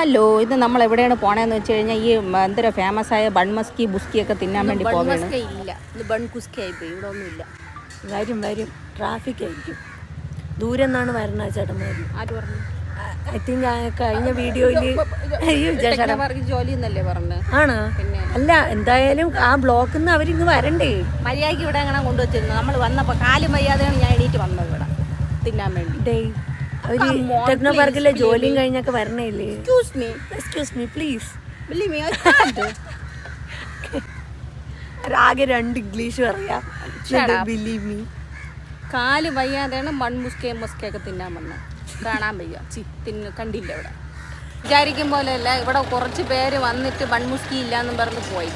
Hello, ഇത് നമ്മൾ എവിടെയാണ് പോണേന്ന് വെച്ച് കഴിഞ്ഞാൽ ഈ എന്തൊരു ഫേമസ് ആയ ബൺമസ്കി ബുസ്കിയൊക്കെ തിന്നാൻ വേണ്ടി പോവുകയാണ്. ഇല്ല, ഇത് ബൺകുസ്കി ആയിപ്പോയി. ഇവിടെ ഒന്നുമില്ല. വരും ട്രാഫിക് ആയിരിക്കും. ദൂരെ നിന്നാണ് വരുന്നത് ചേട്ടന്മാർ. ആര് പറഞ്ഞു? ഐ തിങ്ക് കഴിഞ്ഞ വീഡിയോയിൽ ജോലി എന്നല്ലേ പറഞ്ഞത്? ആണോ? അല്ല, എന്തായാലും ആ ബ്ലോക്കിൽ നിന്ന് അവരിങ്ങ് വരണ്ടേ? മര്യാദയ്ക്ക് ഇവിടെ എങ്ങനെ കൊണ്ടുവച്ചിരുന്നു. നമ്മൾ വന്നപ്പോൾ കാലും വയ്യാതെയാണ് ഞാൻ എണീറ്റ് വന്നത് ഇവിടെ തിന്നാൻ വേണ്ടി. അവര് ടെക്നോ പാർക്കിലെ ജോലിയും കഴിഞ്ഞൊക്കെ വരണേല്ലേ? Excuse me please. ആകെ 2 ഇംഗ്ലീഷ് പറയാം. Believe me. കാല് വയ്യാതെയാണ് മൺമുസ്കയൊക്കെ തിന്നാൻ വന്നത്. കാണാൻ വയ്യ, കണ്ടില്ല ഇവിടെ. വിചാരിക്കും പോലെയല്ല, ഇവിടെ കുറച്ച് പേര് വന്നിട്ട് ബൺമുസ്കി ഇല്ലാന്നും പറഞ്ഞ് പോയി.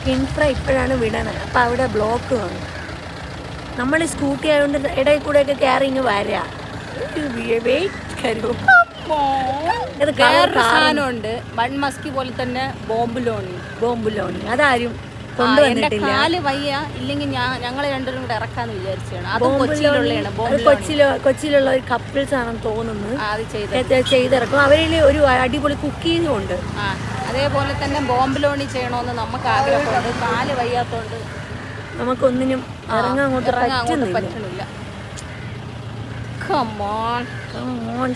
കിൻഫ്ര ഇപ്പോഴാണ് വിടണത്. അപ്പം അവിടെ ബ്ലോക്ക് വന്നു. നമ്മൾ സ്കൂട്ടി ആയതുകൊണ്ട് ഇടയിൽ കൂടെയൊക്കെ കയറി ഇങ്ങ് വരാം. സാധനമുണ്ട് ബൺമസ്കി പോലെ തന്നെ ബോംബുലോണി. അതാരും കൊണ്ടുവന്നിട്ടില്ല. കാല് വയ്യ, ഇല്ലെങ്കിൽ ഞങ്ങൾ രണ്ടുപേരും കൂടെ ഇറക്കാന്ന് വിചാരിച്ചാണ്. അതും കൊച്ചിയിലുള്ള ഒരു കപ്പിൾസ് ആണെന്ന് തോന്നുന്നു ചെയ്തിറക്കും. അവരിൽ ഒരു അടിപൊളി കുക്കീസും ഉണ്ട്. അതേപോലെ തന്നെ ബോംബുലോണി ചെയ്യണമെന്ന് നമുക്ക് ആഗ്രഹമുണ്ട്. കാല് വയ്യാത്തോണ്ട് നമുക്കൊന്നിനും ഇറങ്ങാൻ പറ്റുന്നില്ല.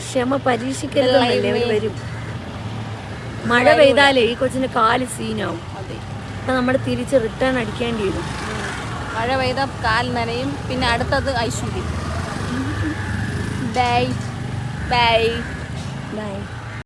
ക്ഷമ പരീക്ഷിക്കരുതെന്നല്ലേ വരും. മഴ പെയ്താലേ ഈ കൊച്ചിന്റെ കാല് സീനാവും. അപ്പൊ നമ്മൾ തിരിച്ച് റിട്ടേൺ അടിക്കേണ്ടി വരും. മഴ പെയ്ത കാൽ നനയും. പിന്നെ അടുത്തത് ഐശ്വര്യം. Bye bye bye.